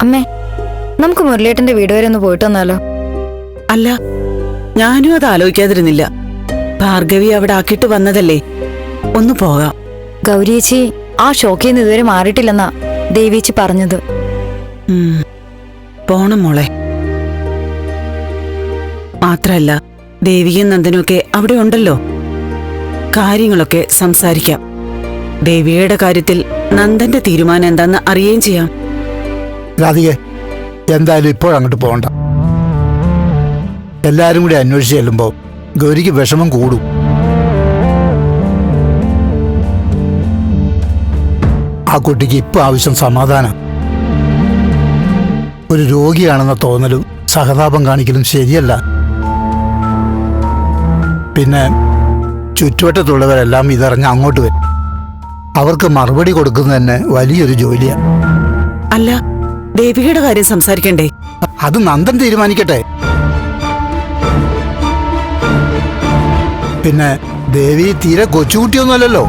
അമ്മേ, നമുക്ക് മുരളിയേട്ടന്റെ വീട് വരെ ഒന്ന് പോയിട്ട് വന്നാലോ? അല്ല, ഞാനും അത് ആലോചിക്കാതിരുന്നില്ല. ഭാർഗവി അവിടെ ആക്കിയിട്ട് വന്നതല്ലേ, ഒന്ന് പോകാം. ഗൗരിയേച്ചി ആ ഷോക്കിൽ നിന്ന് ഇതുവരെ മാറിയിട്ടില്ലെന്നാ ദേവിയേച്ചി പറഞ്ഞത്. പോണം മോളെ. മാത്രല്ല, ദേവിയും നന്ദനൊക്കെ അവിടെ ഉണ്ടല്ലോ. കാര്യങ്ങളൊക്കെ സംസാരിക്കാം. ദേവിയുടെ കാര്യത്തിൽ നന്ദന്റെ തീരുമാനം എന്താന്ന് അറിയുകയും ചെയ്യാം. രാധികെ, എന്തായാലും ഇപ്പോഴങ്ങോട്ട് പോകണ്ട. എല്ലാരും കൂടി അന്വേഷിച്ച് ചെല്ലുമ്പോ ഗൗരിക്ക് വിഷമം കൂടും. ആ കുട്ടിക്ക് ഇപ്പൊ ആവശ്യം സമാധാനം. ഒരു രോഗിയാണെന്ന തോന്നലും സഹതാപം കാണിക്കലും ശരിയല്ല. പിന്നെ ചുറ്റുവട്ടത്തുള്ളവരെല്ലാം ഇതറിഞ്ഞ് അങ്ങോട്ട് വരും. അവർക്ക് മറുപടി കൊടുക്കുന്നത് തന്നെ വലിയൊരു ജോലിയാണ്. അല്ല, ദേവികയുടെ കാര്യം സംസാരിക്കണ്ടേ? അത് നന്ദൻ തീരുമാനിക്കട്ടെ. പിന്നെ ദേവി തീരെ കൊച്ചുകുട്ടിയൊന്നുമല്ലല്ലോ.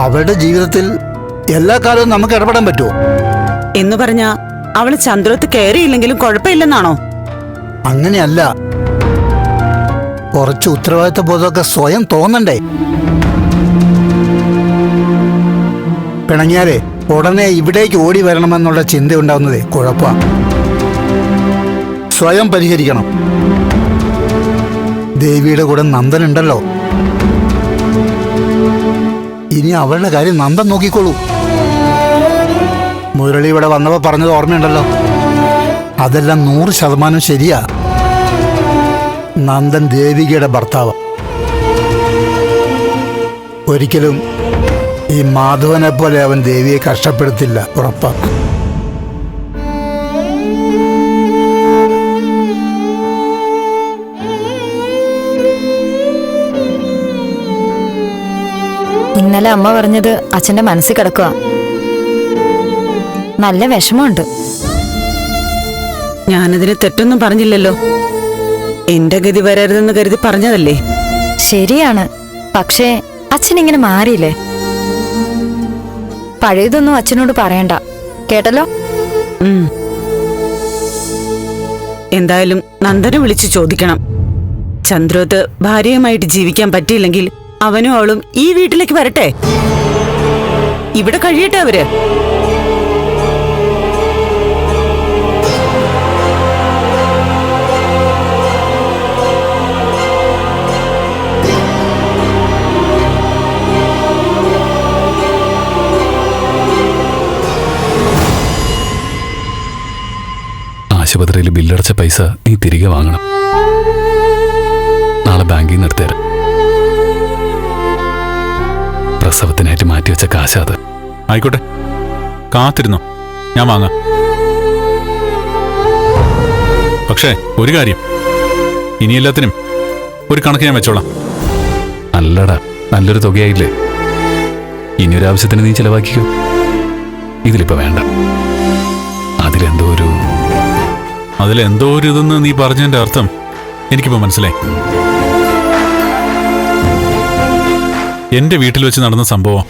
അവളുടെ ജീവിതത്തിൽ എല്ലാ കാലവും നമുക്ക് ഇടപെടാൻ പറ്റുമോ? എന്ന് പറഞ്ഞാ അവള് ചന്ദ്രത്ത് കയറിയില്ലെങ്കിലും കുഴപ്പമില്ലെന്നാണോ? അങ്ങനെയല്ല. കുറച്ച് ഉത്തരവാദിത്ത ബോധമൊക്കെ സ്വയം തോന്നണ്ടേ? പിണങ്ങിയാലേ ഉടനെ ഇവിടേക്ക് ഓടി വരണമെന്നുള്ള ചിന്ത ഉണ്ടാവുന്നതേ കുഴപ്പമാണ്. സ്വയം പരിഹരിക്കണം. ദേവിയുടെ കൂടെ നന്ദനുണ്ടല്ലോ. ഇനി അവളുടെ കാര്യം നന്ദൻ നോക്കിക്കോളൂ. മുരളി ഇവിടെ വന്നപ്പോ പറഞ്ഞത് ഓർമ്മയുണ്ടല്ലോ. അതെല്ലാം 100% ശരിയാ. നന്ദൻ ദേവികയുടെ ഭർത്താവ്. ഒരിക്കലും ഈ മാധവനെ പോലെ അവൻ ദേവിയെ കഷ്ടപ്പെടുത്തില്ല, ഉറപ്പാ. ഇന്നലെ അമ്മ പറഞ്ഞത് അച്ഛന്റെ മനസ്സിൽ കിടക്കുക. നല്ല വിഷമമുണ്ട്. ഞാനതിന് തെറ്റൊന്നും പറഞ്ഞില്ലല്ലോ. എന്റെ ഗതി വരരുതെന്ന് കരുതി പറഞ്ഞതല്ലേ. ശരിയാണ്. പക്ഷേ അച്ഛൻ ഇങ്ങനെ മാറിയില്ലേ? പഴയതൊന്നും അച്ഛനോട് പറയണ്ട, കേട്ടല്ലോ? എന്തായാലും നന്ദനെ വിളിച്ചു ചോദിക്കണം. ചന്ദ്രോത്ത് ഭാര്യയുമായിട്ട് ജീവിക്കാൻ പറ്റിയില്ലെങ്കിൽ അവനും അവളും ഈ വീട്ടിലേക്ക് വരട്ടെ. ഇവിടെ കഴിയട്ടെ അവര്. ആശുപത്രിയിൽ ബില്ലടച്ച പൈസ നീ തിരികെ വാങ്ങണം. നാളെ ബാങ്കിൽ നിന്ന് എടുത്തേരാം. പ്രസവത്തിനായിട്ട് മാറ്റിവെച്ച കാശാ അത്. ആയിക്കോട്ടെ, കാത്തിരുന്നോ, ഞാൻ വാങ്ങാം. പക്ഷേ ഒരു കാര്യം, ഇനി എല്ലാത്തിനും ഒരു കണക്ക് ഞാൻ വെച്ചോളാം. അല്ലടാ, നല്ലൊരു തുകയായില്ലേ? ഇനിയൊരാവശ്യത്തിന് നീ ചെലവാക്കിക്കോ. ഇതിലിപ്പോ വേണ്ട. അതിലെന്തോ ഒരു ഇതെന്ന് നീ പറഞ്ഞതിന്റെ അർത്ഥം എനിക്കിപ്പോ മനസ്സിലായി. എന്റെ വീട്ടിൽ വെച്ച് നടന്ന സംഭവം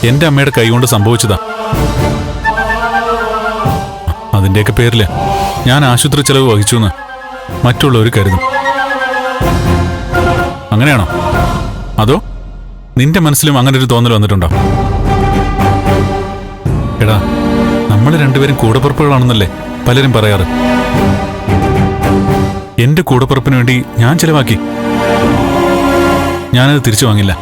എന്റെ അമ്മയുടെ കൈകൊണ്ട് സംഭവിച്ചതാ. അതിന്റെയൊക്കെ പേരില് ഞാൻ ആശുപത്രി ചെലവ് വഹിച്ചു എന്ന് മറ്റുള്ളവർ കരുതും. അങ്ങനെയാണോ? അതോ നിന്റെ മനസ്സിലും അങ്ങനെ ഒരു തോന്നൽ വന്നിട്ടുണ്ടോ? എടാ, നമ്മൾ രണ്ടുപേരും കൂടപ്പുറപ്പുകളാണെന്നല്ലേ പലരും പറയാറ്. എന്റെ കൂടപ്പുറപ്പിന് വേണ്ടി ഞാൻ ചെലവാക്കി. ഞാനത് തിരിച്ചു വാങ്ങില്ല.